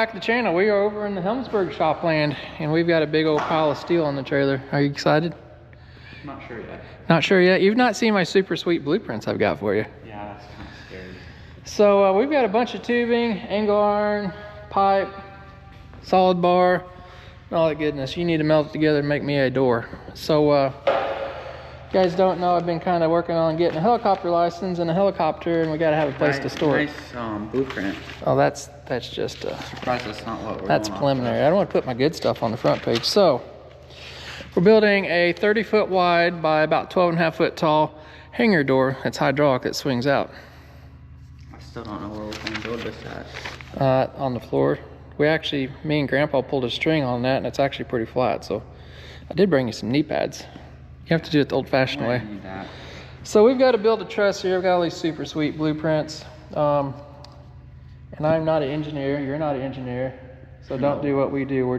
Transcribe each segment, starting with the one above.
back to the channel. We are over in the Helmsburg shopland, and we've got a big old pile of steel on the trailer. Are you excited? Not sure yet. Not sure yet? You've not seen my super sweet blueprints I've got for you. Yeah, that's kind of scary. So we've got a bunch of tubing, angle iron, pipe, solid bar, and all that goodness. You need to melt it together and make me a door. So you guys don't know, I've been kind of working on getting a helicopter license and a helicopter, and we got to have a place to store it. Nice blueprint. Oh, that's just Surprised that's not what we're that's going preliminary. I don't want to put my good stuff on the front page. So we're building a 30-foot wide by about 12.5-foot tall hangar door. It's hydraulic that swings out. I still don't know where we're going to build this at. On the floor. Me and Grandpa pulled a string on that, and it's actually pretty flat. So I did bring you some knee pads. You have to do it the old-fashioned way. Need that. So we've got to build a truss here. I've got all these super sweet blueprints. And I'm not an engineer. You're not an engineer. So don't do what we do.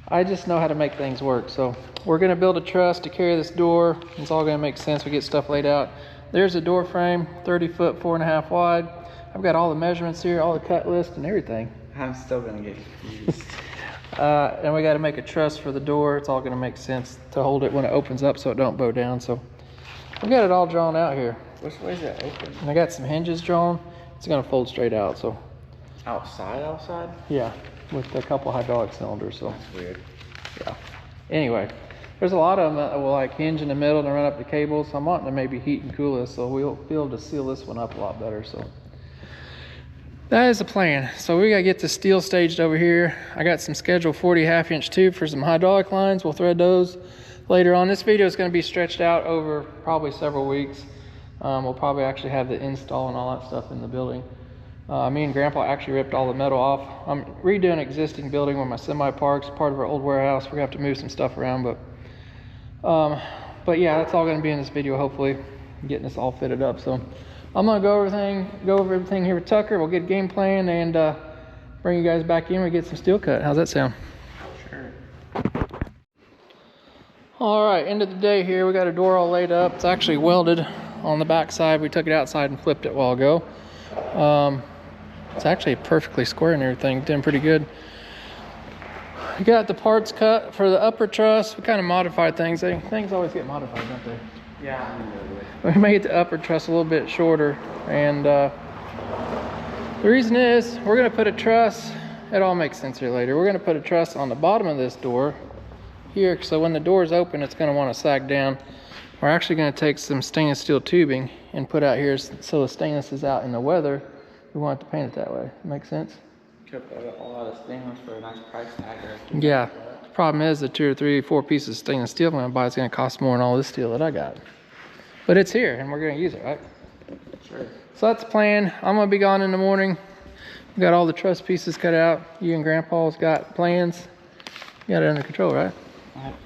I just know how to make things work. So we're going to build a truss to carry this door. It's all going to make sense. We get stuff laid out. There's a door frame, 30 foot, 4.5 wide. I've got all the measurements here, all the cut list and everything. I'm still going to get confused. And we got to make a truss for the door. It's all going to make sense to hold it when it opens up so it don't bow down. So we got it all drawn out here. Which way is it open? And I got some hinges drawn. It's going to fold straight out. So outside? yeah, with a couple hydraulic cylinders. So that's weird. Yeah. Anyway, there's a lot of them that will like hinge in the middle and run up the cables. So I'm wanting to maybe heat and cool this, so we'll be able to seal this one up a lot better. So that is the plan. So we got to get the steel staged over here. I got some scheduled 40 half-inch tube for some hydraulic lines. We'll thread those later on. This video is going to be stretched out over probably several weeks. We'll probably actually have the install and all that stuff in the building. Me and Grandpa actually ripped all the metal off. I'm redoing an existing building where my semi parks, part of our old warehouse. We're gonna have to move some stuff around, but yeah, that's all gonna be in this video. Hopefully, getting this all fitted up. So I'm gonna go over everything here with Tucker. We'll get a game plan and bring you guys back in. We get some steel cut. How's that sound? Sure. All right, end of the day here. We got a door all laid up. It's actually welded on the back side. We took it outside and flipped it a while ago. It's actually perfectly square and everything, doing pretty good. We got the parts cut for the upper truss. We kind of modified things. Things always get modified, don't they? Yeah, We made the upper truss a little bit shorter, and the reason is we're going to put a truss. It all makes sense here later. We're going to put a truss on the bottom of this door here, so when the door is open, it's going to want to sag down. We're actually going to take some stainless steel tubing and put out here so the stainless is out in the weather. We want it to paint it that way. Make sense? Could put a lot of stainless for a nice price tag. Yeah. The problem is the 2 or 3 or 4 pieces of stainless steel I'm going to buy is going to cost more than all this steel that I got. But it's here and we're going to use it, right? Sure. So that's the plan. I'm going to be gone in the morning. We got all the truss pieces cut out. You and Grandpa's got plans. You got it under control, right?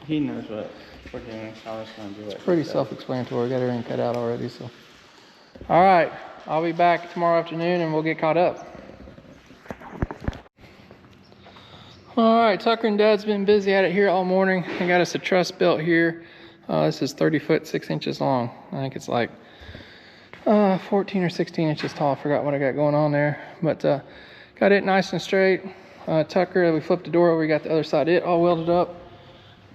He knows what we're doing, so I'm just going to do it. It's pretty self-explanatory. We got everything cut out already, so. All right. I'll be back tomorrow afternoon and we'll get caught up. All right, Tucker and Dad's been busy at it here all morning. They got us a truss built here. This is 30 foot, 6 inches long. I think it's like 14 or 16 inches tall. I forgot what I got going on there. But got it nice and straight. Tucker, we flipped the door over. We got the other side of it all welded up.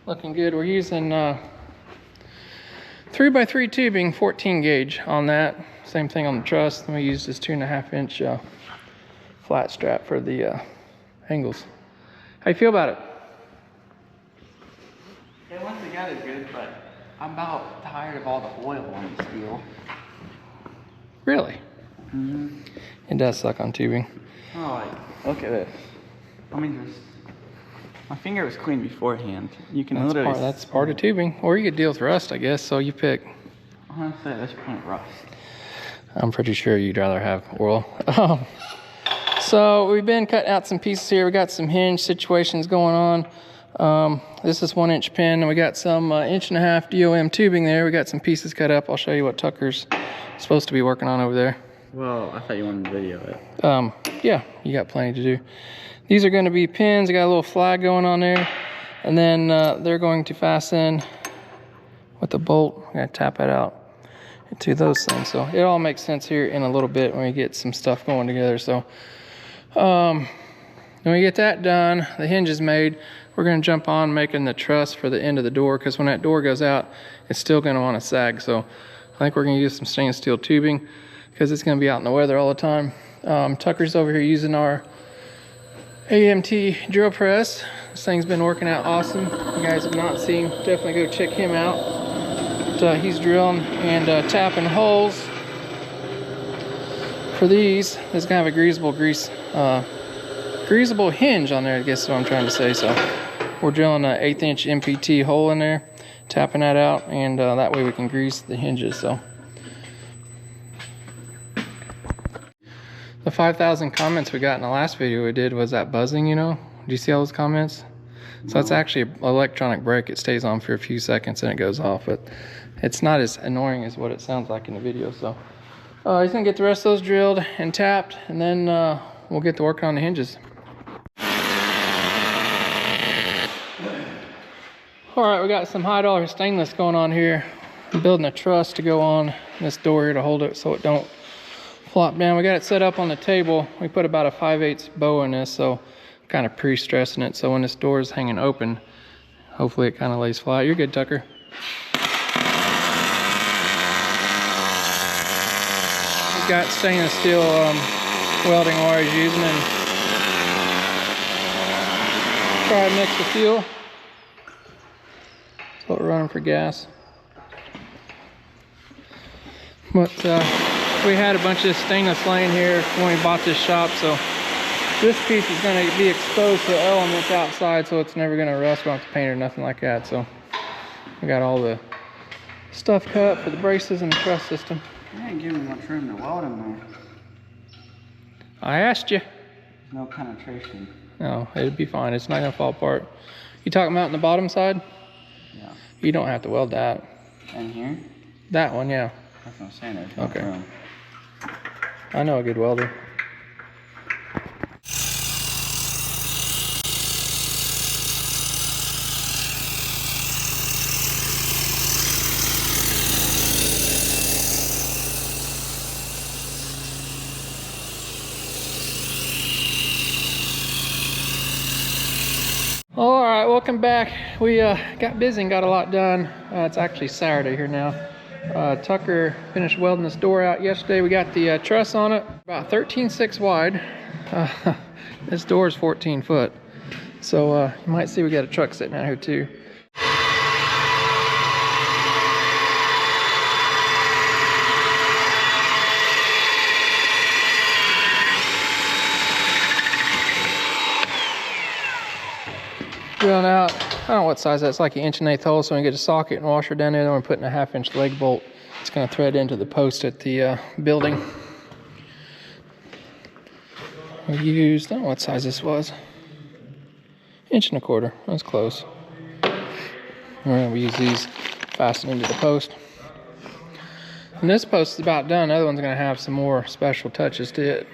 Looking good. We're using 3x3 tubing, 14 gauge on that. Same thing on the truss. Then we used this 2.5-inch flat strap for the angles. How you feel about it? It went together good, but I'm about tired of all the oil on the steel. Really? Mm-hmm. It does suck on tubing. Oh, look at this. I mean, my finger was clean beforehand. You can literally... That's part of tubing. Or you could deal with rust, I guess, so you pick. Honestly, at this point, rust. I'm pretty sure you'd rather have oil. So we've been cutting out some pieces here. We got some hinge situations going on. This is 1-inch pin, and we got some 1.5 DOM tubing there. We got some pieces cut up. I'll show you what Tucker's supposed to be working on over there. Well, I thought you wanted to video it. Yeah, you got plenty to do. These are going to be pins. I got a little flag going on there, and then they're going to fasten with a bolt. I'm going to tap it out into those things. So it all makes sense here in a little bit when we get some stuff going together. So When we get that done, the hinge is made, we're gonna jump on making the truss for the end of the door, because when that door goes out, it's still gonna wanna sag. So I think we're gonna use some stainless steel tubing because it's gonna be out in the weather all the time. Tucker's over here using our AMT drill press. This thing's been working out awesome. You guys have not seen, definitely go check him out. But, he's drilling and tapping holes for these. There's gonna have a greasable hinge on there, I guess is what I'm trying to say. So we're drilling an 1/8 inch MPT hole in there, tapping that out, and that way we can grease the hinges. So the 5,000 comments we got in the last video we did was that buzzing, you know? Do you see all those comments? So that's actually an electronic brake. It stays on for a few seconds and it goes off, but it's not as annoying as what it sounds like in the video. So he's gonna get the rest of those drilled and tapped, and then we'll get to working on the hinges. All right, we got some $high stainless going on here. I'm building a truss to go on this door here to hold it so it don't flop down. We got it set up on the table. We put about a 5/8 bow in this, so kind of pre-stressing it, so when this door is hanging open, hopefully it kind of lays flat. You're good, Tucker. We've got stainless steel welding wire he's using, and try to mix the fuel. That's what we're running for gas. But we had a bunch of stainless laying here when we bought this shop, so this piece is going to be exposed to elements outside, so it's never going to rust. We don't have to paint or nothing like that. So we got all the stuff cut for the braces and the truss system. You ain't giving me much room to weld in there. I asked you. No penetration. No, it'd be fine. It's not going to fall apart. You talking about on the bottom side? Yeah. You don't have to weld that. And here? That one, yeah. That's what I'm saying. There's no Okay. room. I know a good welder. All right, welcome back. We got busy and got a lot done. It's actually Saturday here now. Tucker finished welding this door out yesterday. We got the truss on it, about 13.6 wide. This door is 14 foot. So you might see we got a truck sitting out here too. Drilling out, I don't know what size that's, like an 1/8 hole, so we get a socket and washer down there, then we're putting a 1/2 inch leg bolt. It's gonna thread into the post at the building. We used, I don't know what size this was. 1.25 inches, that's close. We're gonna use these fastened into the post. And this post is about done. The other one's gonna have some more special touches to it.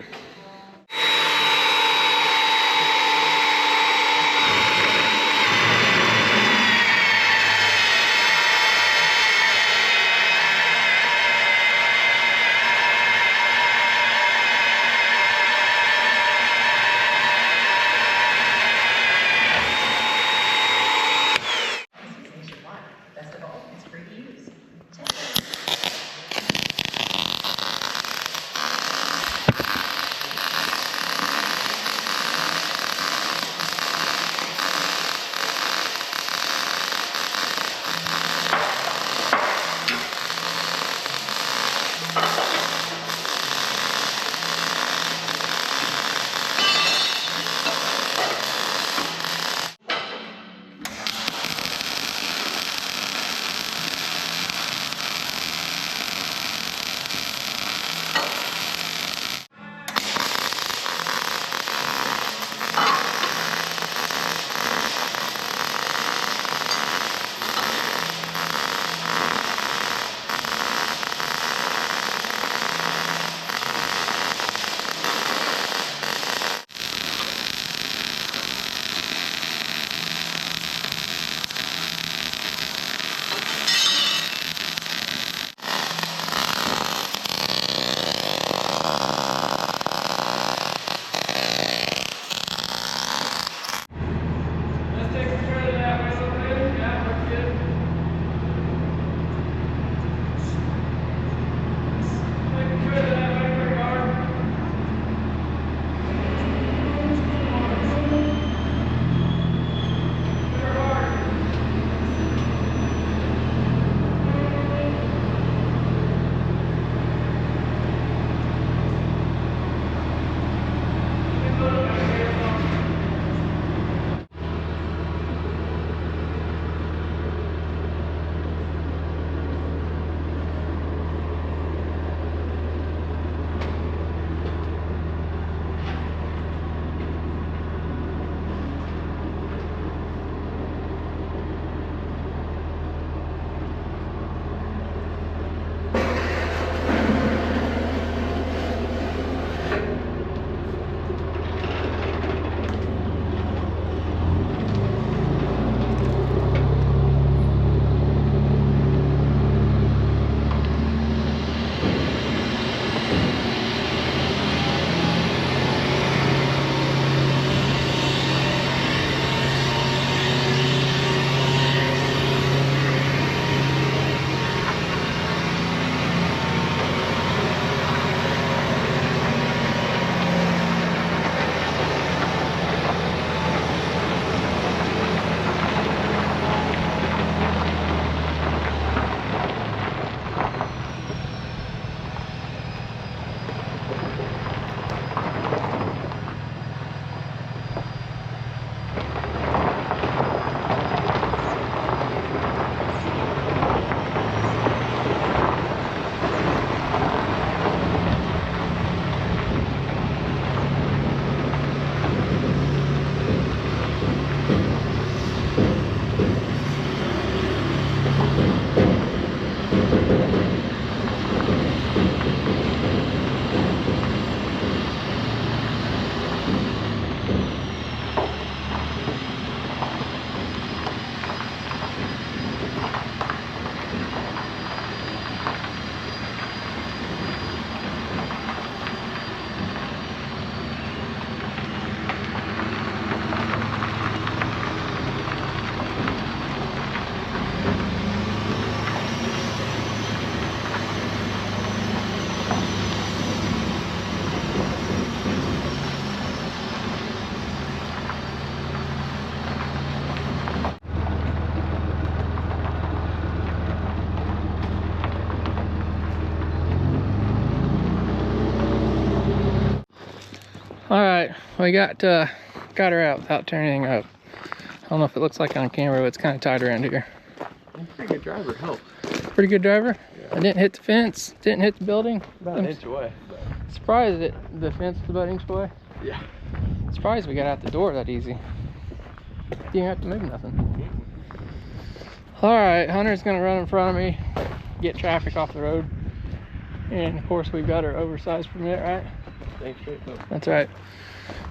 All right, we got her out without turning anything up. I don't know if it looks like on camera, but it's kind of tight around here. Pretty good driver, help. Pretty good driver. Yeah. I didn't hit the fence, didn't hit the building. About an inch away. Surprised that the fence is about an inch away. Yeah. Surprised we got out the door that easy. Didn't have to move nothing. All right, Hunter's gonna run in front of me, get traffic off the road. And of course we've got our oversized permit, right? Thanks, straight up. That's right.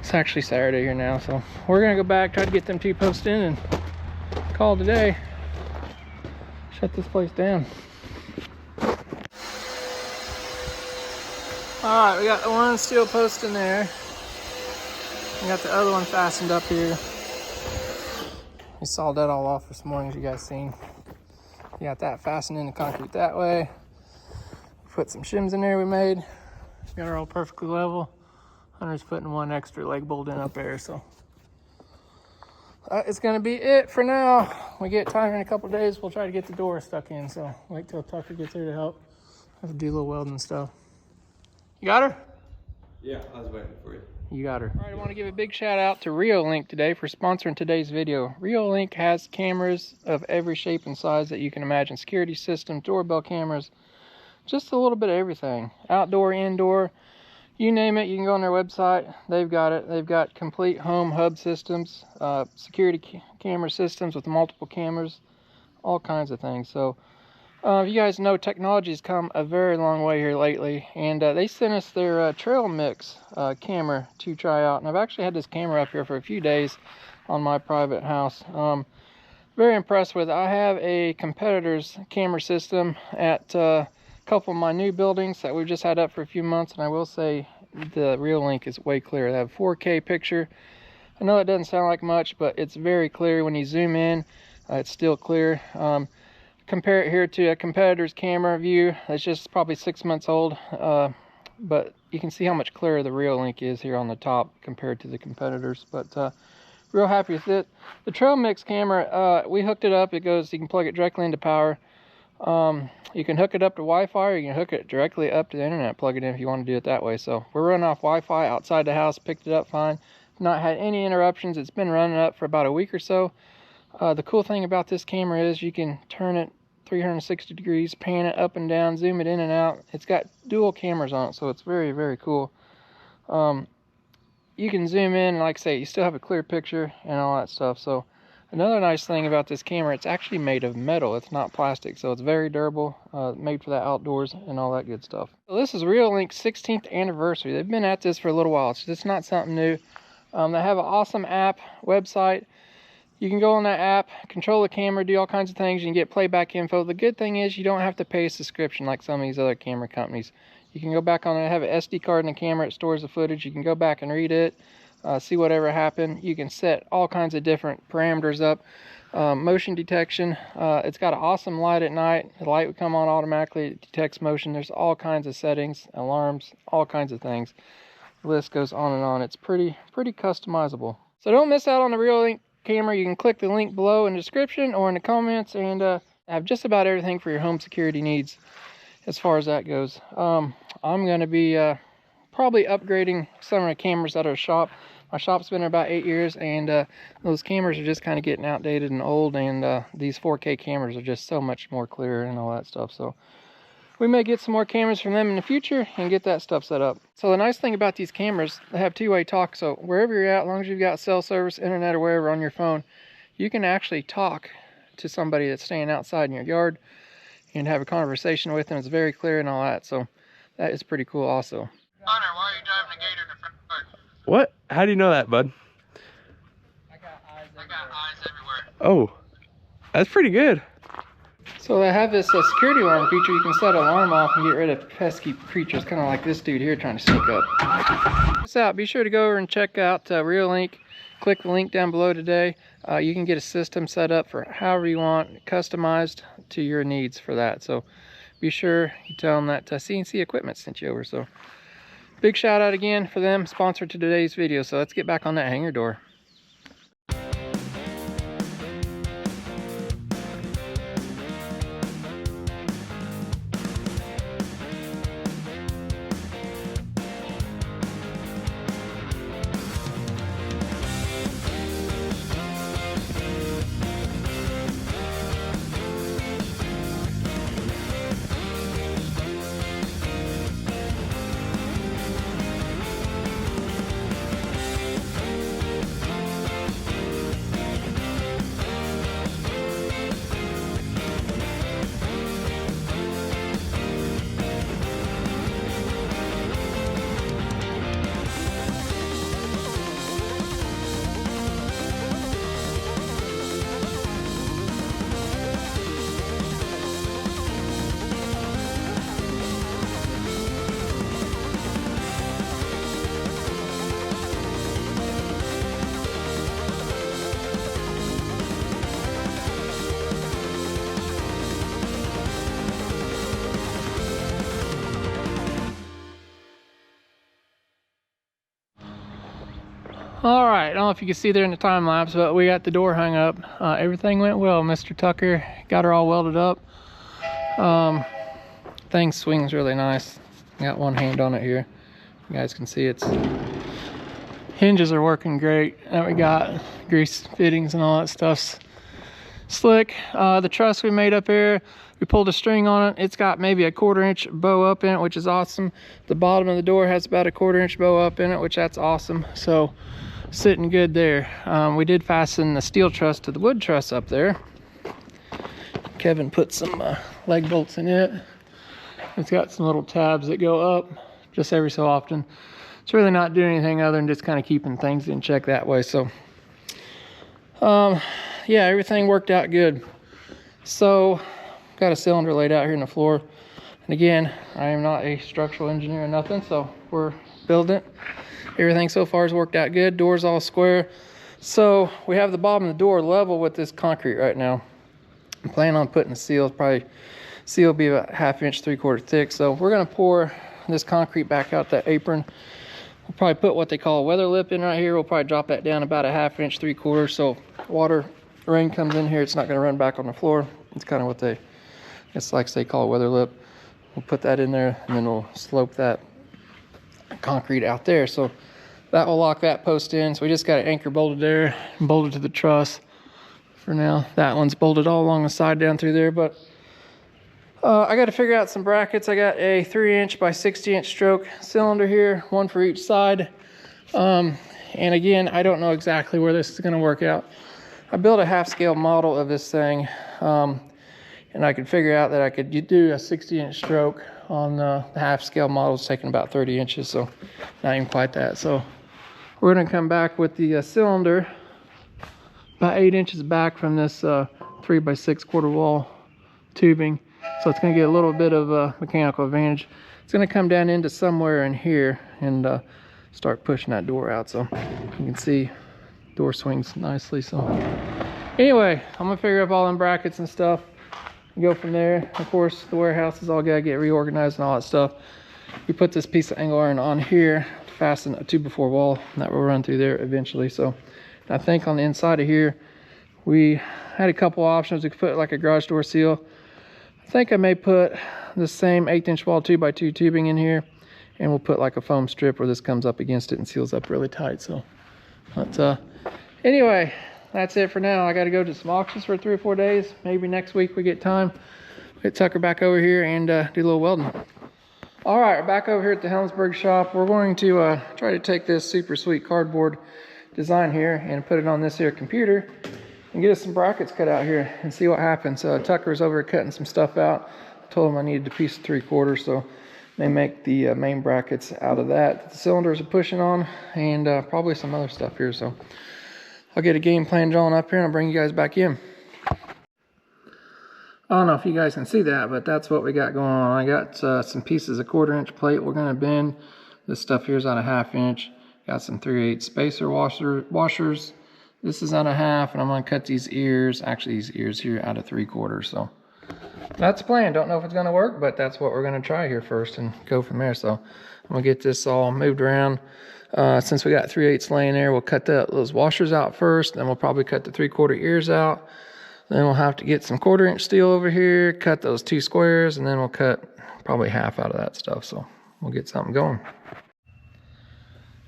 It's actually Saturday here now, so we're gonna go back, try to get them 2 posts in and call it a day. Shut this place down. All right, we got the one steel post in there. We got the other one fastened up here. We sawed that all off this morning, as you guys seen. We got that fastened in the concrete that way. Put some shims in there we made. Got her all perfectly level. Hunter's putting one extra leg bolt in up there, so that is gonna be it for now. We get time in a couple days, we'll try to get the door stuck in, so wait till Tucker gets here to help. Have to do a little welding stuff. You got her? Yeah, I was waiting for you. You got her. All right, I want to give a big shout out to Reolink today for sponsoring today's video. Reolink has cameras of every shape and size that you can imagine. Security systems, doorbell cameras, just a little bit of everything. Outdoor, indoor, you name it, you can go on their website. They've got it. They've got complete home hub systems, security camera systems with multiple cameras, all kinds of things. So you guys know technology's come a very long way here lately, and they sent us their trail mix camera to try out. And I've actually had this camera up here for a few days on my private house. Very impressed with it. I have a competitor's camera system at a couple of my new buildings that we've just had up for a few months, and I will say the Reolink is way clearer. They have 4K picture. I know it doesn't sound like much, but it's very clear. When you zoom in, it's still clear. Compare it here to a competitor's camera view that's just probably 6 months old, but you can see how much clearer the Reolink is here on the top compared to the competitors. But real happy with it. The trail mix camera, we hooked it up. It goes, you can plug it directly into power. You can hook it up to Wi-Fi, or you can hook it directly up to the internet, plug it in if you want to do it that way. So we're running off Wi-Fi outside the house, picked it up fine, not had any interruptions. It's been running up for about a week or so. The cool thing about this camera is you can turn it 360 degrees, pan it up and down, zoom it in and out. It's got dual cameras on it, so it's very, very cool. You can zoom in, and like I say, you still have a clear picture and all that stuff. So another nice thing about this camera, it's actually made of metal. It's not plastic, so it's very durable, made for the outdoors and all that good stuff. So this is Reolink's 16th anniversary. They've been at this for a little while. It's just not something new. They have an awesome app, website. You can go on that app, control the camera, do all kinds of things. You can get playback info. The good thing is you don't have to pay a subscription like some of these other camera companies. You can go back on it, have an SD card in the camera, it stores the footage. You can go back and read it, see whatever happened. You can set all kinds of different parameters up. Motion detection, it's got an awesome light at night. The light would come on automatically, it detects motion. There's all kinds of settings, alarms, all kinds of things. The list goes on and on. It's pretty customizable. So don't miss out on the Reolink camera. You can click the link below in the description or in the comments, and have just about everything for your home security needs as far as that goes. I'm going to be probably upgrading some of the cameras at our shop. My shop's been there about 8 years, and those cameras are just kind of getting outdated and old, and these 4K cameras are just so much more clear and all that stuff. So we may get some more cameras from them in the future and get that stuff set up. So the nice thing about these cameras, they have two-way talk. So wherever you're at, as long as you've got cell service, internet, or wherever on your phone, you can actually talk to somebody that's staying outside in your yard and have a conversation with them. It's very clear and all that. So that is pretty cool also. Hunter, why are you driving a gator in the front yard? What? How do you know that, bud? I got eyes everywhere. Oh, that's pretty good. So they have this security alarm feature. You can set an alarm off and get rid of pesky creatures, kind of like this dude here trying to sneak up. Check this out. Be sure to go over and check out Reolink. Click the link down below today. You can get a system set up for however you want, customized to your needs for that. So be sure you tell them that CNC Equipment sent you over. So big shout out again for them, sponsored to today's video. So let's get back on that hangar door. All right, I don't know if you can see there in the time lapse, but we got the door hung up. Everything went well. Mr. Tucker got her all welded up. Thing swings really nice. Got one hand on it here. You guys can see its hinges are working great. And we got grease fittings and all that stuff's slick. The truss we made up here, we pulled a string on it. It's got maybe a 1/4 inch bow up in it, which is awesome. The bottom of the door has about a 1/4 inch bow up in it, which that's awesome. So sitting good there. We did fasten the steel truss to the wood truss up there. Kevin put some leg bolts in it. It's got some little tabs that go up just every so often. It's really not doing anything other than just kind of keeping things in check that way. So yeah, everything worked out good. So got a cylinder laid out here on the floor, and again, I am not a structural engineer or nothing, so we're building it. Everything so far has worked out good. Door's all square. So we have the bottom of the door level with this concrete right now. I'm planning on putting the seal. Probably seal will be about 1/2 inch, 3/4 thick. So we're gonna pour this concrete back out that apron. We'll probably put what they call a weather lip in right here. We'll probably drop that down about 1/2 inch, 3/4. So water, rain comes in here, it's not gonna run back on the floor. It's kind of what it's like they call a weather lip. We'll put that in there, and then we'll slope that concrete out there. So that will lock that post in. So we just got an anchor bolted there and bolted to the truss for now. That one's bolted all along the side down through there, but I got to figure out some brackets. I got a 3 inch by 60 inch stroke cylinder here, one for each side. And again, I don't know exactly where this is going to work out. I built a half-scale model of this thing, and I could figure out that I could do a 60 inch stroke on the half-scale model. It's taking about 30 inches, so not even quite that. So we're going to come back with the cylinder about 8 inches back from this 3 by 6 quarter wall tubing. So it's going to get a little bit of a mechanical advantage. It's going to come down into somewhere in here and start pushing that door out. So you can see door swings nicely. So anyway, I'm gonna figure up all them brackets and stuff and go from there. Of course, the warehouse is all gotta get reorganized and all that stuff. We put this piece of angle iron on here to fasten a 2x4 wall, and that will run through there eventually. So I think on the inside of here, we had a couple options. We could put like a garage door seal. I think I may put the same 1/8 inch wall 2x2 tubing in here, and we'll put like a foam strip where this comes up against it and seals up really tight. So but anyway, that's it for now. I got to go to some auctions for 3 or 4 days. Maybe next week we get time. Get Tucker back over here and do a little welding. All right, we're back over here at the Helmsburg shop. We're going to try to take this super sweet cardboard design here and put it on this here computer and get us some brackets cut out here and see what happens. Tucker's over cutting some stuff out. I told him I needed a piece of 3/4, so they make the main brackets out of that. The cylinders are pushing on, and probably some other stuff here. So I'll get a game plan drawn up here and I'll bring you guys back in. I don't know if you guys can see that, but that's what we got going on. I got some pieces of 1/4 inch plate we're gonna bend. This stuff here is on a 1/2 inch. Got some 3/8 spacer washers. This is on a 1/2, and I'm gonna cut these ears, actually these ears here, out of 3/4. So that's the plan. Don't know if it's gonna work, but that's what we're gonna try here first and go from there. So I'm gonna get this all moved around. Since we got 3/8 laying there, we'll cut those washers out first, then we'll probably cut the 3/4 ears out. Then we'll have to get some 1/4 inch steel over here, cut those 2 squares, and then we'll cut probably half out of that stuff. So we'll get something going.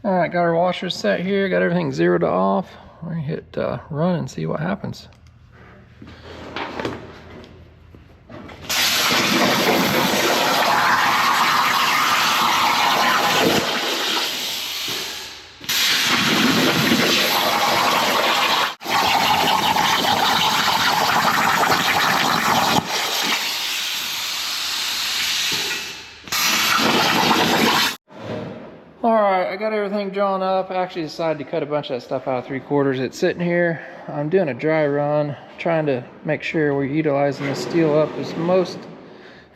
All right, got our washers set here, got everything zeroed off. We're gonna hit run and see what happens. I got everything drawn up. I actually decided to cut a bunch of that stuff out of 3/4. It's sitting here. I'm doing a dry run, trying to make sure we're utilizing the steel up as most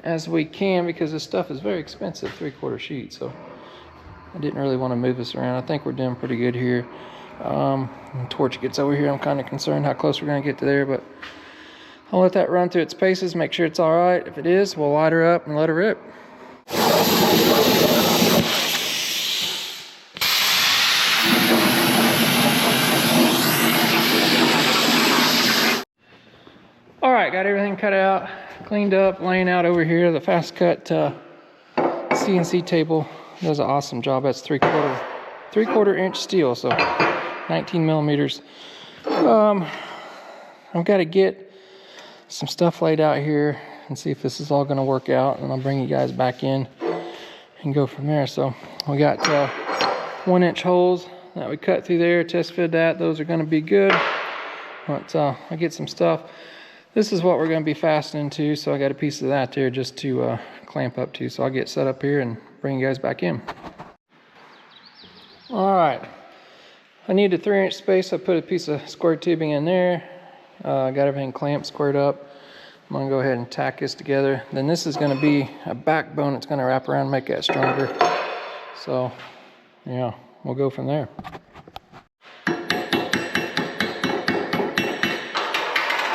as we can, because this stuff is very expensive, 3/4 sheet. So I didn't really want to move this around. I think we're doing pretty good here. When the torch gets over here, I'm kind of concerned how close we're going to get to there, but I'll let that run through its paces, make sure it's all right. If it is, we'll light her up and let her rip. got everything cut out, cleaned up, laying out over here. The fast cut CNC table does an awesome job. That's three-quarter inch steel, so 19 millimeters. I've got to get some stuff laid out here and see if this is all going to work out, and I'll bring you guys back in and go from there. So we got 1-inch holes that we cut through there, test fit that. Those are going to be good. But I get some stuff. This is what we're going to be fastening to, so I got a piece of that there just to clamp up to. So I'll get set up here and bring you guys back in. All right, I need a 3-inch space. I put a piece of square tubing in there. Got everything clamped, squared up. I'm gonna go ahead and tack this together. Then this is gonna be a backbone. It's gonna wrap around and make that stronger. So yeah, we'll go from there.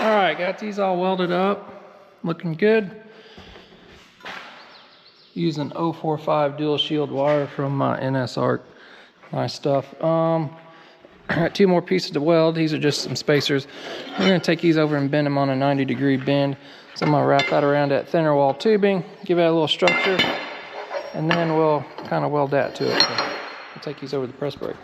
All right, got these all welded up, looking good. Using 045 dual shield wire from NS Arc. Nice stuff. I got 2 more pieces to weld. These are just some spacers. We're going to take these over and bend them on a 90-degree bend. So I'm going to wrap that around that thinner wall tubing, give it a little structure, and then we'll kind of weld that to it. So we'll take these over the press brake.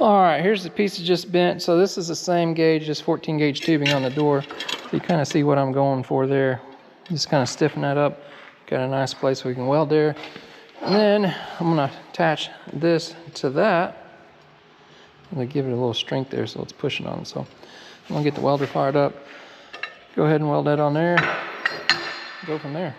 Alright, here's the piece that just bent. So this is the same gauge, just 14 gauge tubing on the door. So you kind of see what I'm going for there. Just kind of stiffen that up. Got a nice place we can weld there. And then I'm going to attach this to that. I'm going to give it a little strength there so it's pushing on. So I'm going to get the welder fired up. Go ahead and weld that on there. Go from there.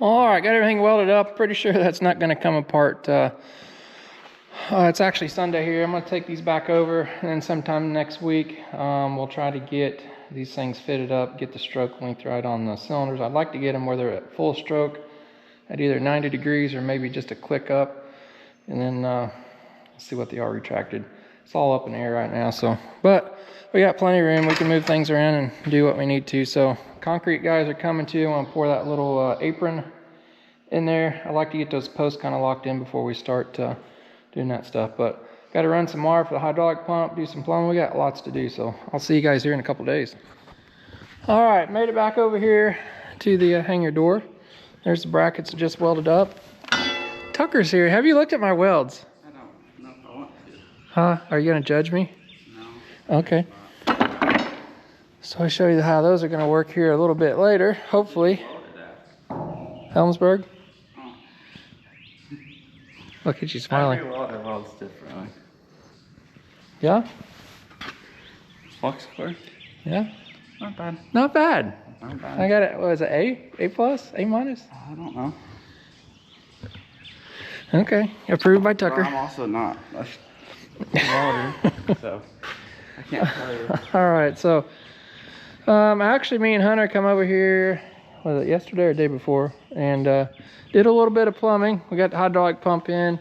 All right, got everything welded up. Pretty sure that's not going to come apart. It's actually Sunday here. I'm going to take these back over, and then sometime next week we'll try to get these things fitted up, get the stroke length right on the cylinders. I'd like to get them where they're at full stroke at either 90 degrees or maybe just a click up, and then see what they are retracted. It's all up in the air right now, so but we got plenty of room. We can move things around and do what we need to. So concrete guys are coming too. I want to pour that little apron in there. I like to get those posts kind of locked in before we start doing that stuff. But got to run some wire for the hydraulic pump, do some plumbing. We got lots to do, so I'll see you guys here in a couple days. All right, made it back over here to the hangar door. There's the brackets just welded up. Tucker's here. Have you looked at my welds? I don't know if I want to. Huh? Are you gonna judge me? No. Okay. So I'll show you how those are gonna work here a little bit later, hopefully. Helmsburg? Oh. Look at you smiling. Every welder welds differently. Yeah? Flux core? Yeah? Not bad. Not bad. Not bad. I got it, what is it, A? A plus? A minus? I don't know. Okay, approved by Tucker. Well, I'm also not a welder, so I can't tell you. All right, so actually me and Hunter come over here, was it yesterday or the day before, and did a little bit of plumbing. We got the hydraulic pump in,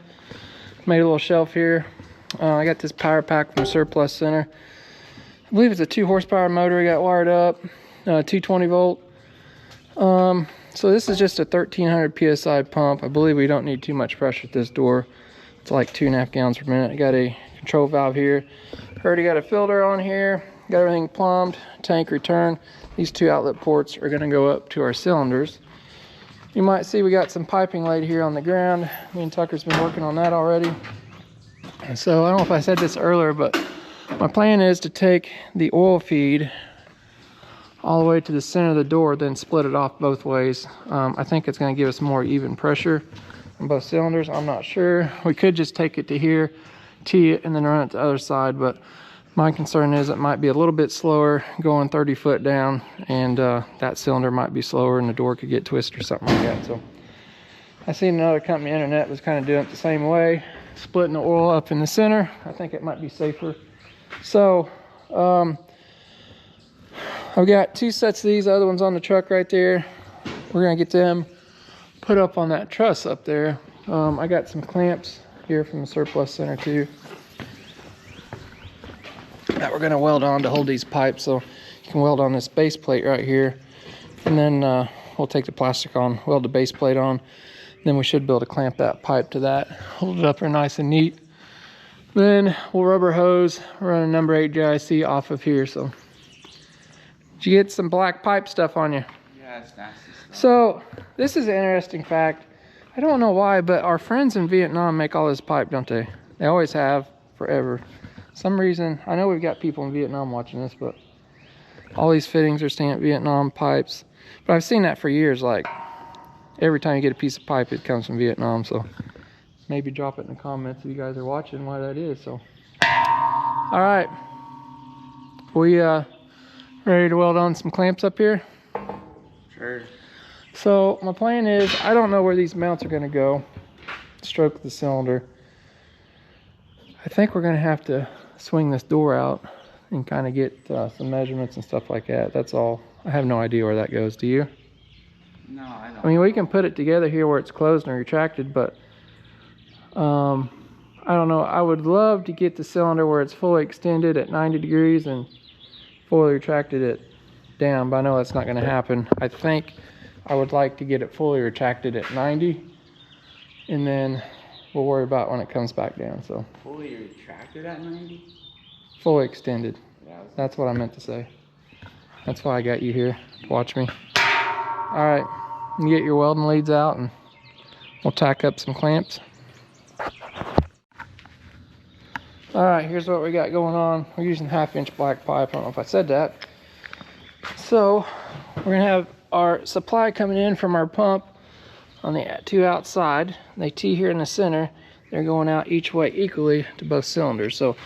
made a little shelf here. I got this power pack from Surplus Center. I believe it's a 2 horsepower motor. We got wired up, 220 volt. So this is just a 1300 psi pump. I believe we don't need too much pressure at this door. It's like 2.5 gallons per minute. I got a control valve here. Already got a filter on here. Got everything plumbed, tank return. These 2 outlet ports are gonna go up to our cylinders. You might see we got some piping laid here on the ground. Me and Tucker's been working on that already. And so I don't know if I said this earlier, but my plan is to take the oil feed all the way to the center of the door, then split it off both ways. I think it's going to give us more even pressure on both cylinders. I'm not sure. We could just take it to here, tee it, and then run it to the other side, but my concern is it might be a little bit slower going 30 foot down, and that cylinder might be slower and the door could get twisted or something like that. So I seen another company on the internet was kind of doing it the same way, splitting the oil up in the center. I think it might be safer. So I've got 2 sets of these. The other one's on the truck right there. We're gonna get them put up on that truss up there. I got some clamps here from the surplus center too that we're gonna weld on to hold these pipes. So you can weld on this base plate right here, and then we'll take the plastic on, weld the base plate on. Then we should be able to clamp that pipe to that, hold it up there nice and neat. Then we'll rubber hose, run a number 8 JIC off of here. So did you get some black pipe stuff on you? Yeah, it's nasty stuff. So this is an interesting fact. I don't know why, but our friends in Vietnam make all this pipe, don't they? They always have, forever. Some reason, I know we've got people in Vietnam watching this, but all these fittings are staying at Vietnam pipes. But I've seen that for years, like every time you get a piece of pipe, it comes from Vietnam. So maybe drop it in the comments if you guys are watching why that is. So, all right, we ready to weld on some clamps up here? Sure. So my plan is, I don't know where these mounts are gonna go. Stroke the cylinder. I think we're gonna have to swing this door out and kind of get some measurements and stuff like that. That's all. I have no idea where that goes. Do you? No, I don't. I mean, we can put it together here where it's closed and retracted, but I don't know. I would love to get the cylinder where it's fully extended at 90 degrees and fully retracted it down, but I know that's not going to happen. I think I would like to get it fully retracted at 90, and then we'll worry about when it comes back down. So Fully retracted at 90? fully extended. Yeah. That's what I meant to say. That's why I got you here. Watch me. All right, you get your welding leads out and we'll tack up some clamps. All right, here's what we got going on. We're using 1/2-inch black pipe. I don't know if I said that. So we're gonna have our supply coming in from our pump on the 2 outside. They tee here in the center. They're going out each way equally to both cylinders. So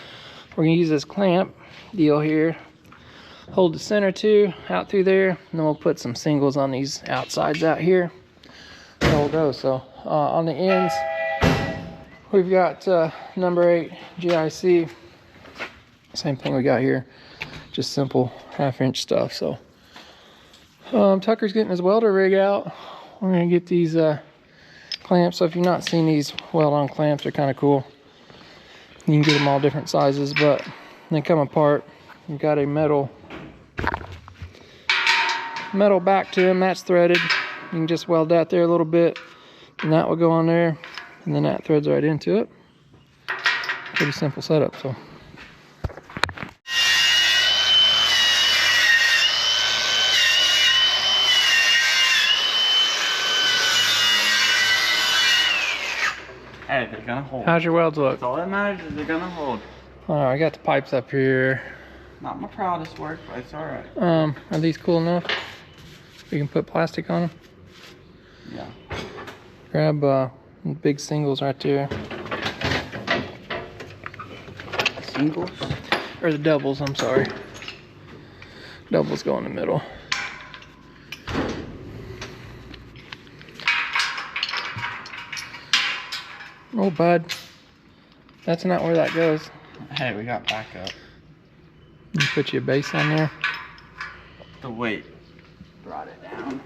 we're gonna use this clamp deal here, hold the center 2 out through there, and then we'll put some singles on these outsides out here. There we'll go. So on the ends, we've got number 8 GIC. Same thing we got here, just simple 1/2-inch stuff. So Tucker's getting his welder rig out. We're gonna get these clamps. So if you've not seen these weld-on clamps, they're kind of cool. You can get them all different sizes, but they come apart. You've got a metal back to them that's threaded. You can just weld that there a little bit, and that will go on there, and then that threads right into it. Pretty simple setup. So Hey, they're gonna hold. how's your welds look? That's all that matters is they're gonna hold. All right, I got the pipes up here. Not my proudest work, but it's alright. Are these cool enough? We can put plastic on them. Yeah. Grab big singles right there, Singles? or the doubles. I'm sorry. Doubles go in the middle. Oh, bud, that's not where that goes. Hey, we got backup. You put your base on there. The weight brought it down.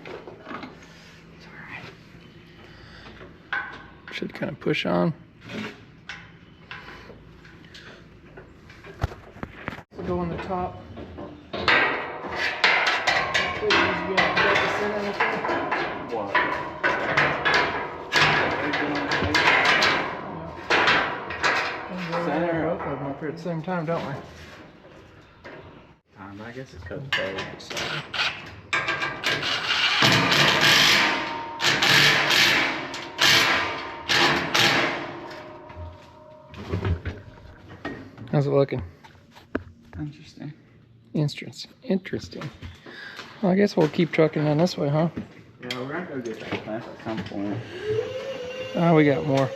It's alright. Should kind of push on. We'll go on the top. Pretty easy, yeah, got the center right there. here at the same time, don't we? I guess it's because cold. How's it looking? Interesting. Interesting. Well, I guess we'll keep trucking down this way, huh? Yeah, we're gonna go get that plant at some point. Oh, we got more.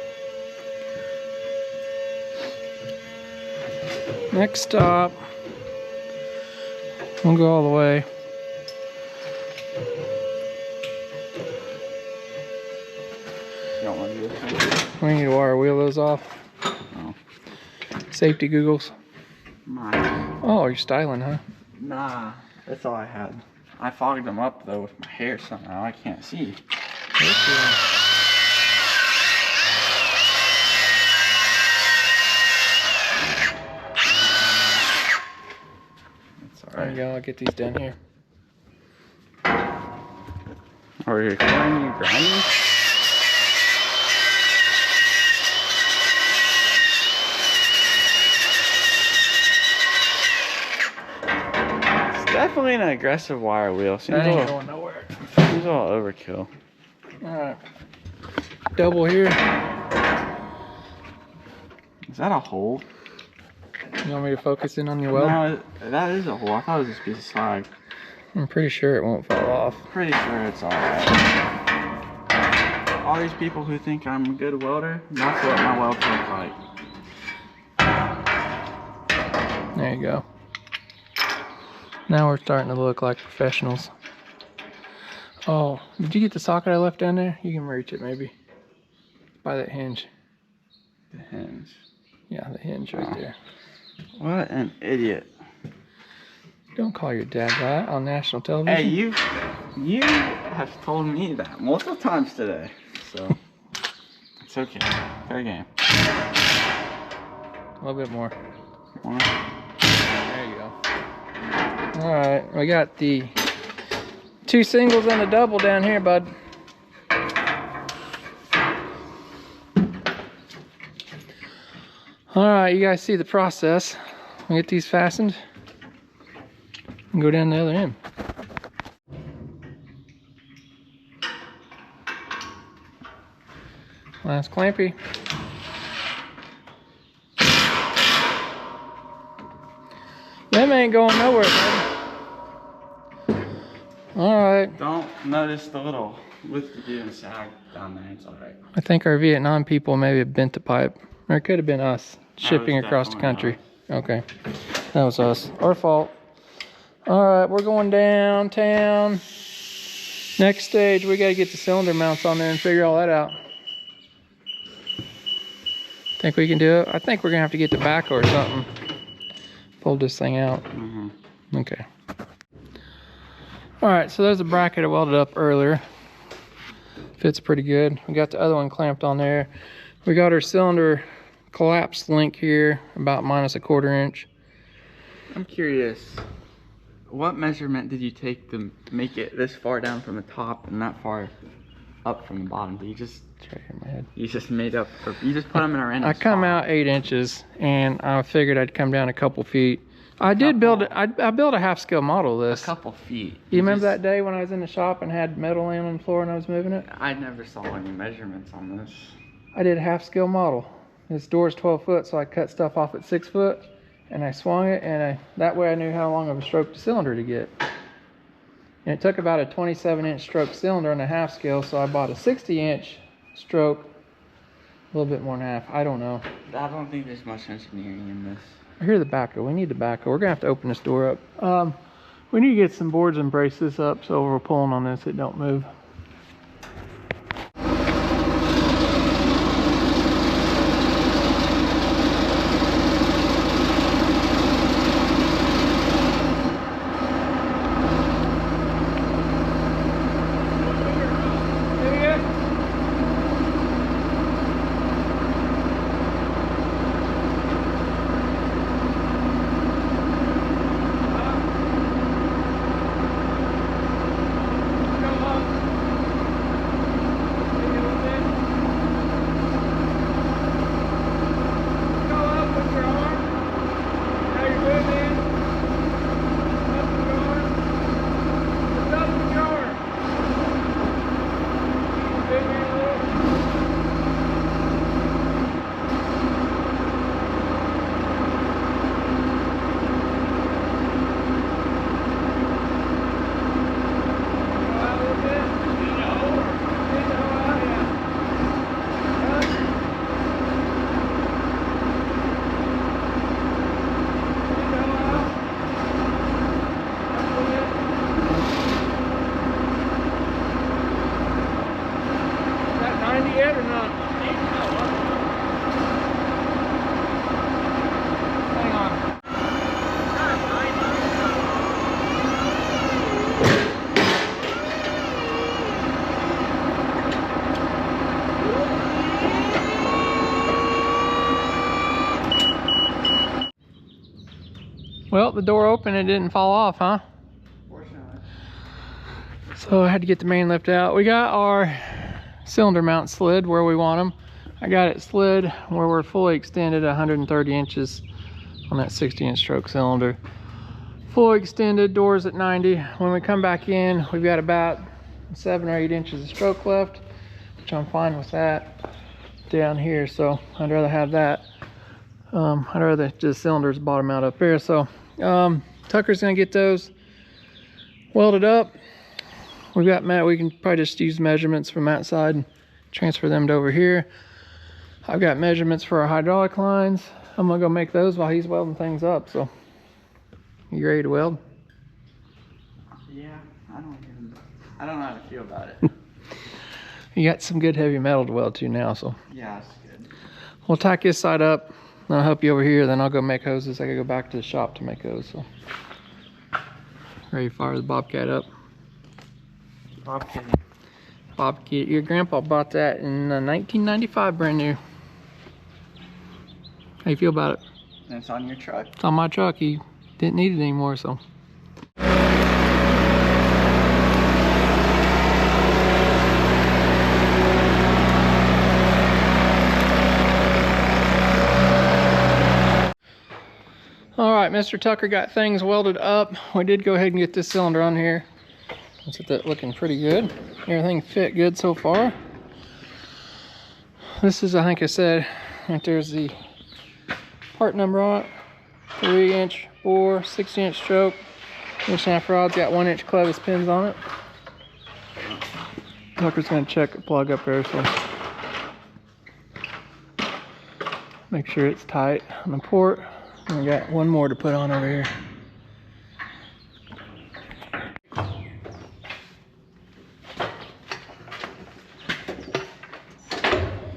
Next stop. We'll go all the way. You don't want to do this one? We need to wire wheel those off. Oh. Safety googles. My. Oh, you're styling, huh? Nah, that's all I had. I fogged them up though with my hair somehow. I can't see. That's There you alright. go, I'll get these done here. Are you recording you grinding? Definitely an aggressive wire wheel. Seems That a ain't little, going nowhere. seems a little overkill. Alright. Double here. Is that a hole? You want me to focus in on your weld? No, that is a hole. I thought it was just a piece of slag. I'm pretty sure it won't fall off. Pretty sure it's alright. All these people who think I'm a good welder, that's what my welds look like. There you go. Now we're starting to look like professionals. Oh, did you get the socket I left down there? You can reach it maybe. By that hinge. The hinge. Yeah, the hinge right there. What an idiot. Don't call your dad that on national television. Hey, you have told me that multiple times today, so it's okay. Fair game. A little bit more. More. There you go. Alright, we got the 2 singles and a double down here, bud. Alright, you guys see the process. We get these fastened and go down the other end. Last clampy. Them ain't going nowhere, man. Alright. Don't notice the little with the do and sag down there. It's alright. I think our Vietnam people maybe have bent the pipe. Or it could have been us shipping across the country. Okay. That was us. Our fault. Alright, we're going downtown. Next stage, we gotta get the cylinder mounts on there and figure all that out. Think we can do it? I think we're gonna have to get the backhoe or something. Pull this thing out. Okay. Alright, so there's a bracket I welded up earlier. Fits pretty good. We got the other one clamped on there. We got our cylinder collapsed link here, about -1/4 inch. I'm curious, what measurement did you take to make it this far down from the top and that far up from the bottom? Did you just It's right here in my head. You just made up, or you just put them in a random I come spot? out 8 inches, and I figured I'd come down a couple feet. I did build it. I built a half-scale model of A this. couple feet. You remember that day when I was in the shop and had metal laying on the floor and I was moving it? I never saw any measurements on this. I did a half-scale model. This door's 12 foot, so I cut stuff off at 6 foot, and I swung it, and that way I knew how long of a stroke the cylinder to get. And it took about a 27-inch stroke cylinder on a half scale, so I bought a 60-inch stroke, a little bit more than half. I don't know. I don't think there's much engineering in this. Here's the backhoe. We need the backhoe. We're gonna have to open this door up. We need to get some boards and brace this up so we're pulling on this, it don't move. Well, the door opened and it didn't fall off, huh? Fortunately. So I had to get the main lift out. We got our cylinder mount slid where we want them. I got it slid where we're fully extended 130 inches on that 60-inch stroke cylinder. Fully extended, doors at 90. When we come back in, we've got about 7 or 8 inches of stroke left, which I'm fine with that down here. So I'd rather have that. I'd rather just cylinders bottom out up there. So Tucker's gonna get those welded up. We've got we can probably just use measurements from that side and transfer them to over here. I've got measurements for our hydraulic lines. I'm gonna go make those while he's welding things up. So you ready to weld? Yeah, I don't know how to feel about it. You got some good heavy metal to weld to now, so Yeah, it's good. we'll tack this side up. I'll help you over here, then I'll go make hoses. I gotta go back to the shop to make those. So ready to fire the Bobcat up. Bobcat. Bobcat, your grandpa bought that in 1995, brand new. How you feel about it? And it's on your truck. It's on my truck. He didn't need it anymore, so. All right, Mr. Tucker got things welded up. We did go ahead and get this cylinder on here. Let's get that looking pretty good. Everything fit good so far. This is, I think I said, right there's the part number on it. 3-inch bore, 60-inch stroke, 1.5 rods, got 1-inch clevis pins on it. Tucker's gonna check the plug up there, so make sure it's tight on the port. And we got one more to put on over here.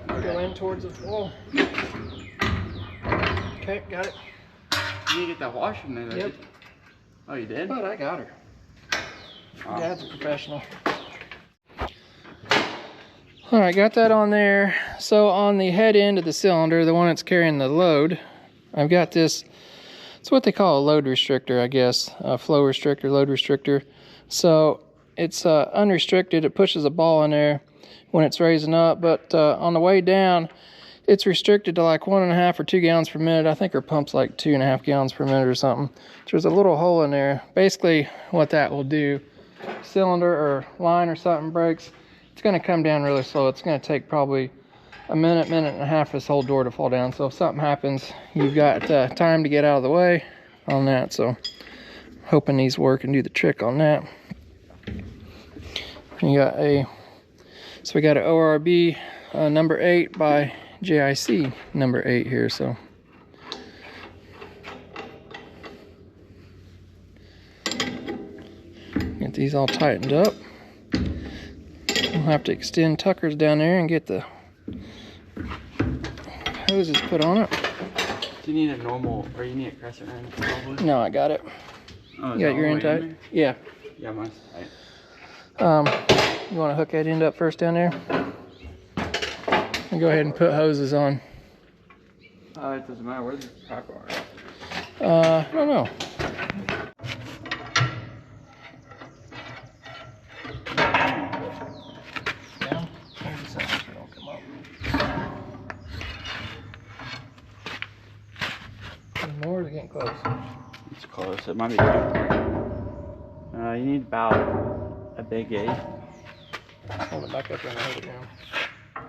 Go in towards the wall. Okay, got it. You didn't get that washer in there. Yep. Oh, you did? But I got her. Oh. Dad's a professional. All right, got that on there. So on the head end of the cylinder, the one that's carrying the load, I've got this, it's what they call a load restrictor, I guess, a flow restrictor, load restrictor. So it's unrestricted, it pushes a ball in there when it's raising up, but on the way down, it's restricted to like 1.5 or 2 gallons per minute. I think our pump's like 2.5 gallons per minute or something. There's a little hole in there. Basically what that will do, cylinder or line or something breaks, it's gonna come down really slow. It's gonna take probably a minute, minute and a half for this whole door to fall down. So if something happens, you've got time to get out of the way on that. So hoping these work and do the trick on that. You got so we got an ORB number 8 by JIC number 8 here. So get these all tightened up. We'll have to extend Tucker's down there and get the hoses put on it. Do you need a normal, or you need a crescent wrench probably? No, I got it. Oh, You got your end tight? Yeah. Yeah, mine's tight. You want to hook that end up first down there? And go ahead and put hoses on. It doesn't matter. Where's the pack bar? I don't know. Down? Hold this out so it don't come up. Any more? Is it getting close? It's close. It might be too. You need about a big 8. Hold it back up and hold it down.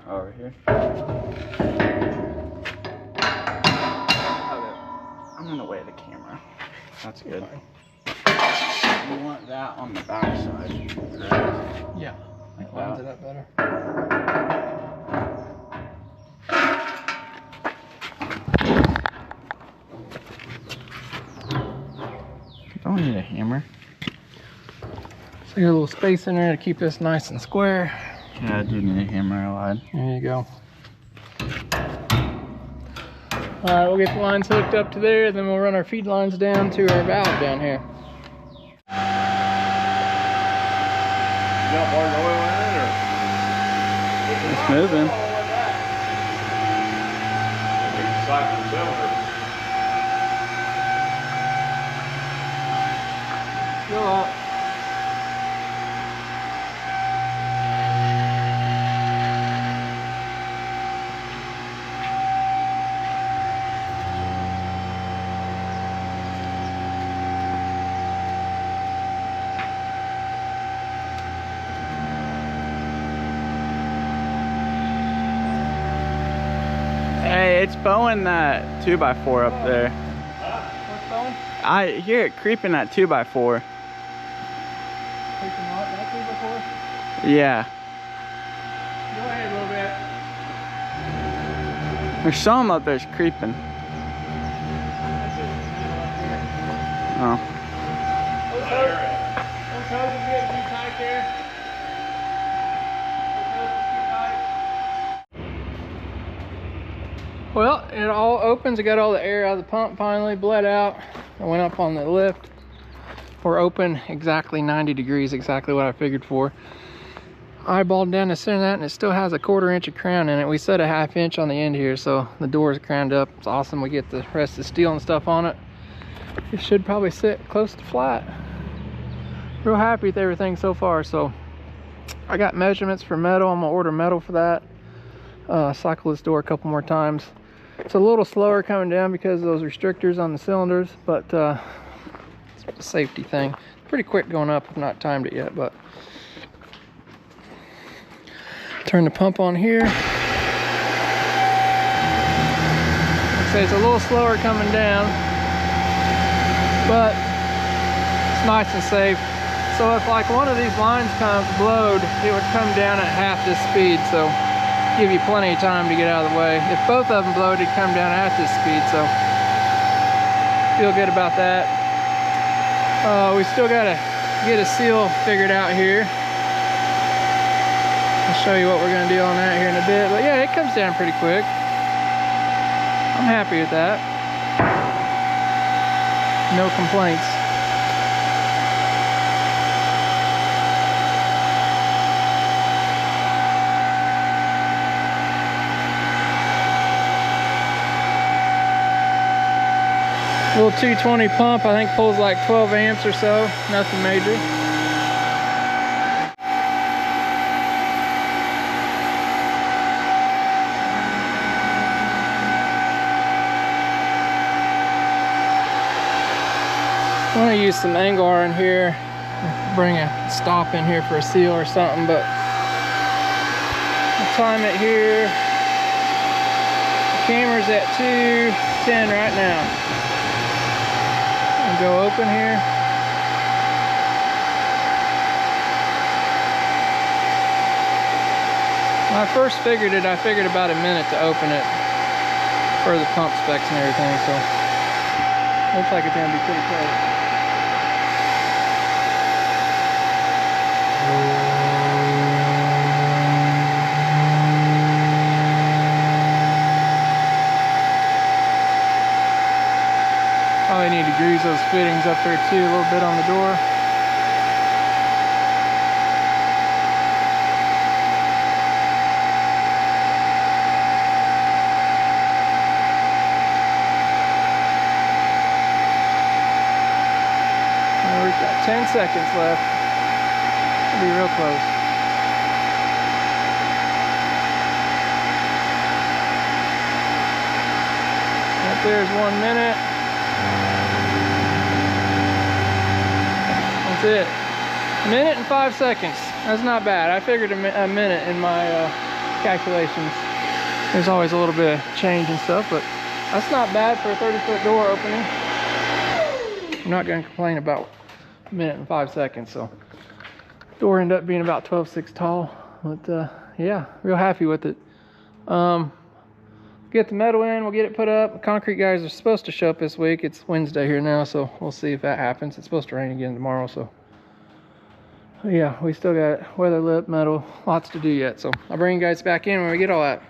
Over here. Okay. I'm in the way of the camera. That's good. You want that on the back side. Right? Yeah. Like That lines that. it up better. Don't need a hammer. So you got a little space in there to keep this nice and square. Yeah, I do need a hammer, I lied. There you go. All right, we'll get the lines hooked up to there, then we'll run our feed lines down to our valve down here. You got more oil in it, or? It's moving. Cycle cylinder. Fill up. Hey, it's bowing that 2x4 up there. What's going? I hear it creeping that 2x4. Creeping what? That 2x4? Yeah. Go ahead a little bit. There's some up there's creeping. That's just metal up here. Oh. Those hoses get too tight there. Those hoses too tight. Well, it all opens. I got all the air out of the pump finally, bled out. I went up on the lift. We're open exactly 90 degrees, exactly what I figured for. Eyeballed down the center of that, and it still has a 1/4 inch of crown in it. We set a 1/2 inch on the end here, so the door is crowned up. It's awesome. We get the rest of the steel and stuff on it. It should probably sit close to flat. Real happy with everything so far. So I got measurements for metal. I'm gonna order metal for that. Cycle this door a couple more times. It's a little slower coming down because of those restrictors on the cylinders, but it's a safety thing. Pretty quick going up. I've not timed it yet, but turn the pump on here. Like I say, it's a little slower coming down, but it's nice and safe. So if like one of these lines comes blowed, it would come down at half this speed, so give you plenty of time to get out of the way. If both of them blowed, it'd come down at this speed, so feel good about that. We still gotta get a seal figured out here. I'll show you what we're gonna do on that here in a bit, but yeah, it comes down pretty quick. I'm happy with that. No complaints. Little 220 pump, I think pulls like 12 amps or so, nothing major. I want to use some Hangar in here, bring a stop in here for a seal or something, but I'll time it here. The camera's at 2:10 right now. I'll go open here. When I first figured it, I figured about a minute to open it for the pump specs and everything, so looks like it's gonna be pretty close. Probably need to grease those fittings up there too, a little bit on the door. We've got 10 seconds left. We'll be real close. Up there's 1 minute. That's it. 1 minute and 5 seconds. That's not bad. I figured a minute in my calculations. There's always a little bit of change and stuff, but that's not bad for a 30-foot door opening. I'm not going to complain about 1 minute and 5 seconds. So door ended up being about 12.6 tall, but yeah, real happy with it. Get the metal in, we'll get it put up. Concrete guys are supposed to show up this week. It's Wednesday here now, so we'll see if that happens. It's supposed to rain again tomorrow, so yeah, we still got weather lip, metal, lots to do yet. So I'll bring you guys back in when we get all that.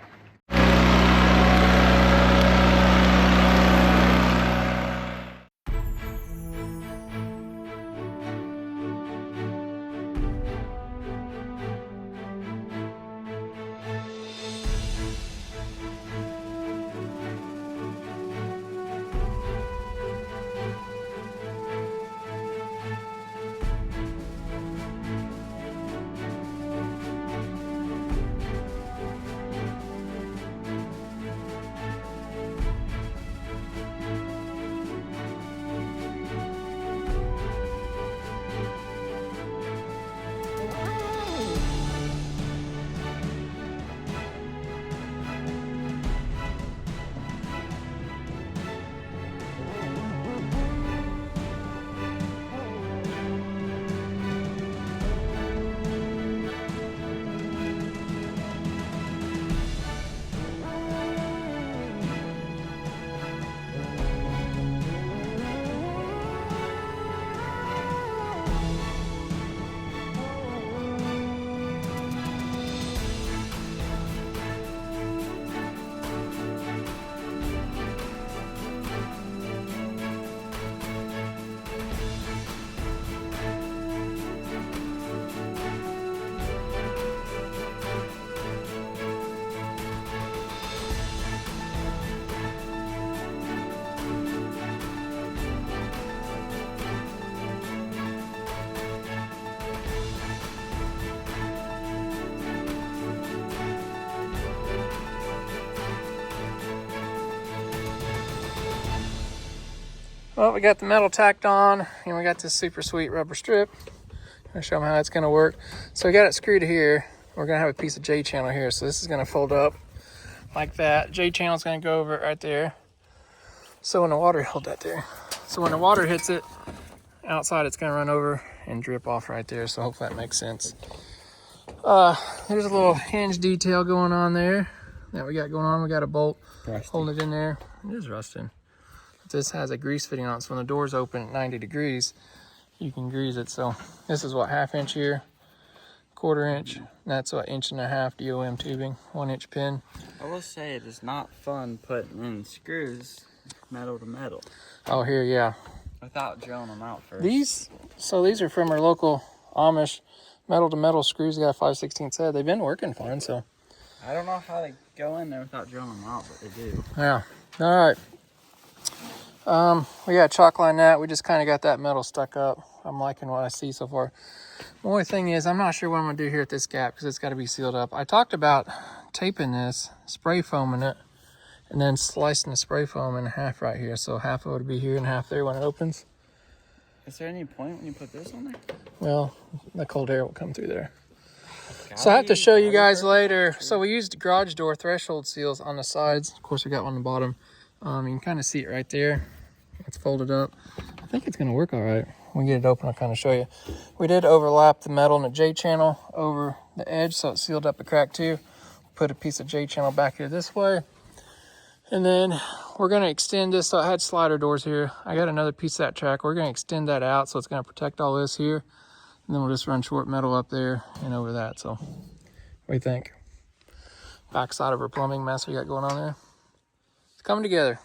Well, we got the metal tacked on, and we got this super sweet rubber strip. I'll show them how it's gonna work. So we got it screwed here. We're gonna have a piece of J-channel here. So this is gonna fold up like that. J-channel is gonna go over right there. So when the water, hold that there. So when the water hits it, outside it's gonna run over and drip off right there. So hopefully that makes sense. There's a little hinge detail going on there that we got going on. We got a bolt holding it in there. It is rusting. This has a grease fitting on it, so when the door's open at 90 degrees, you can grease it. So this is what, 1/2 inch here, 1/4 inch, and that's what, 1.5 inch DOM tubing, 1 inch pin. I will say it is not fun putting in screws metal to metal. Oh, here, yeah. Without drilling them out first. These are from our local Amish metal to metal screws. They got a 5/16 head. They've been working fine, so. I don't know how they go in there without drilling them out, but they do. Yeah, all right. We got chalk line that. We just kind of got that metal stuck up. I'm liking what I see so far. The only thing is, I'm not sure what I'm gonna do here at this gap because it's got to be sealed up. I talked about taping this, spray foaming it, and then slicing the spray foam in half right here. So half of it would be here and half there when it opens. Is there any point when you put this on there? Well, the cold air will come through there. So I have to show you guys later. So we used garage door threshold seals on the sides. Of course, we got one on the bottom. You can kind of see it right there. It's folded up. I think it's going to work all right. When we get it open, I'll kind of show you. We did overlap the metal in the J-channel over the edge, so it sealed up the crack too. Put a piece of J-channel back here this way. And then we're going to extend this. So I had slider doors here. I got another piece of that track. We're going to extend that out, so it's going to protect all this here. And then we'll just run short metal up there and over that. So what do you think? Backside of our plumbing mess we got going on there. It's coming together.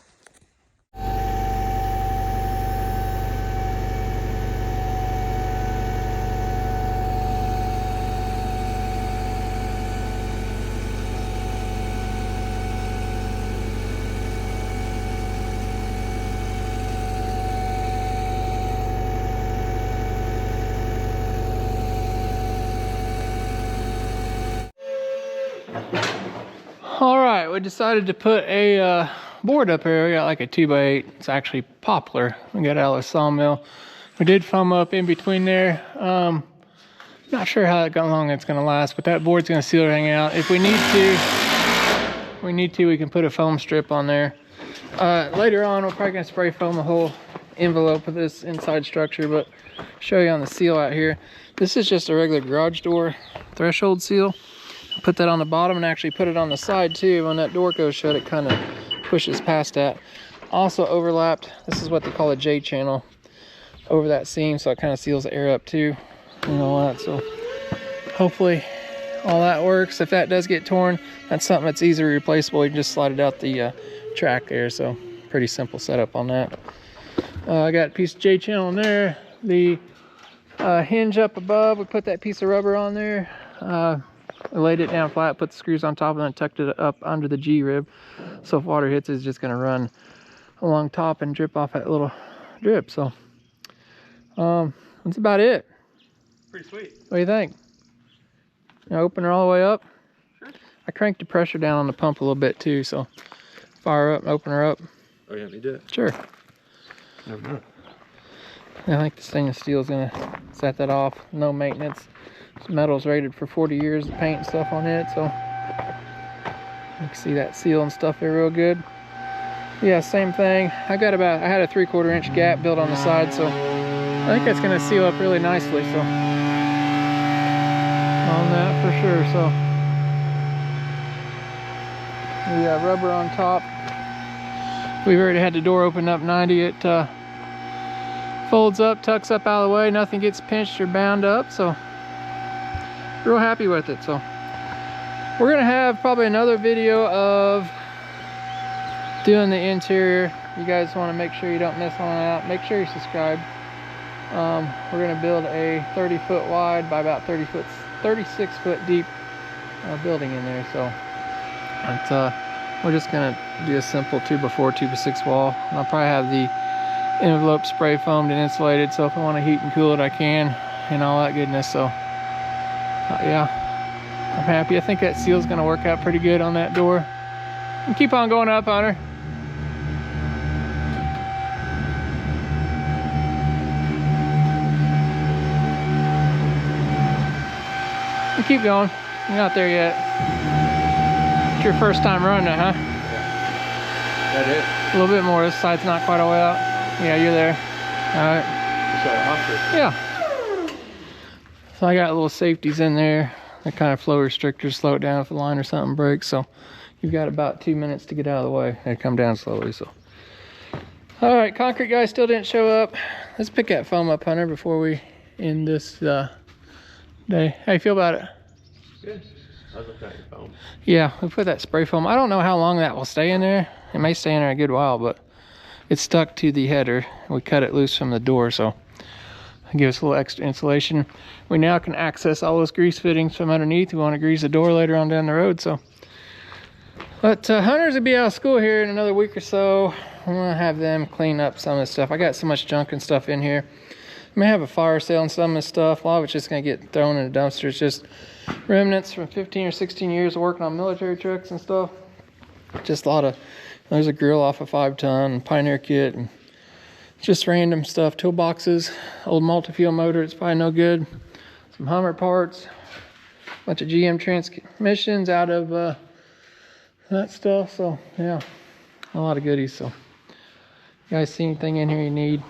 All right, we decided to put a board up here. We got like a 2x8. It's actually poplar. We got out of the sawmill. We did foam up in between there. Not sure how long it's gonna last, but that board's gonna seal everything out. If we need to, we can put a foam strip on there. Later on, we're probably gonna spray foam the whole envelope of this inside structure, but show you on the seal out here. This is just a regular garage door threshold seal. Put that on the bottom and actually put it on the side too. When that door goes shut, it kind of pushes past that. Also overlapped, this is what they call a J-channel, over that seam, so it kind of seals the air up too and all that. So hopefully all that works. If that does get torn, that's something that's easily replaceable. You just slide it out the track there. So pretty simple setup on that. I got a piece of J-channel in there. The hinge up above, we put that piece of rubber on there. I laid it down flat, put the screws on top, and then tucked it up under the G-rib. So if water hits it, it's just going to run along top and drip off that little drip. So that's about it. Pretty sweet. What do you think? You know, open her all the way up? Sure. I cranked the pressure down on the pump a little bit too, so fire up and open her up. Oh, yeah, me do it. Sure. Never mind. I think the stainless steel is going to set that off. No maintenance. This metal's rated for 40 years of paint and stuff on it, so you can see that seal and stuff there real good. Yeah, same thing. I had a 3/4 inch gap built on the side, so I think that's going to seal up really nicely. So on that for sure. So we got rubber on top. We've already had the door open up 90. It folds up, tucks up out of the way. Nothing gets pinched or bound up. So real happy with it. So we're gonna have probably another video of doing the interior. You guys want to make sure you don't miss one out. Make sure you subscribe. We're gonna build a 30-foot wide by about 36 foot deep building in there. So we're just gonna do a simple 2x4, 2x6 wall. And I'll probably have the envelope spray foamed and insulated, so if I want to heat and cool it I can, and all that goodness. So yeah, I'm happy. I think that seal's gonna work out pretty good on that door. And keep on going up on her. Keep going. You're not there yet. It's your first time running it, huh? That it? A little bit more. This side's not quite all the way out. Yeah, you're there. All right. Yeah. So I got little safeties in there. They're kind of flow restrictors, slow it down if the line or something breaks. So you've got about 2 minutes to get out of the way. They come down slowly. So, all right, concrete guy still didn't show up. Let's pick that foam up, Hunter, before we end this day. How you feel about it? Good. I was looking at your phone. Yeah, we put that spray foam. I don't know how long that will stay in there. It may stay in there a good while, but it's stuck to the header. We cut it loose from the door, so it gives us a little extra insulation. We now can access all those grease fittings from underneath. We want to grease the door later on down the road, so. But Hunters will be out of school here in another week or so. I'm gonna have them clean up some of this stuff. I got so much junk and stuff in here. I may have a fire sale on some of this stuff. A lot of it's just gonna get thrown in the dumpster. It's just remnants from 15 or 16 years of working on military trucks and stuff. Just a lot of, there's a grill off a 5-ton, Pioneer kit, and just random stuff. Toolboxes, old multi-fuel motor, it's probably no good. Some Hummer parts, a bunch of GM transmissions out of that stuff. So yeah, a lot of goodies. So you guys see anything in here you need,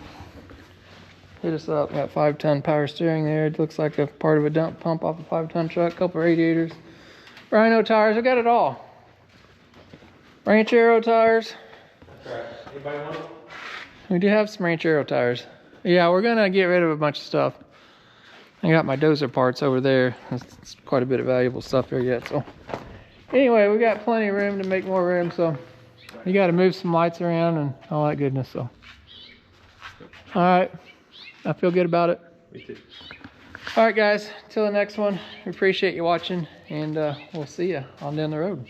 hit us up. Got 5-ton power steering there. It looks like a part of a dump pump off a 5-ton truck, couple radiators, Rhino tires. We got it all. Ranchero tires. That's right. Anybody want them? We do have some Ranchero tires. Yeah, we're gonna get rid of a bunch of stuff. I got my dozer parts over there. It's quite a bit of valuable stuff there yet. So anyway, we got plenty of room to make more room. So you got to move some lights around and all that goodness. So all right, I feel good about it. Me too. All right, guys. Till the next one. We appreciate you watching, and we'll see you on down the road.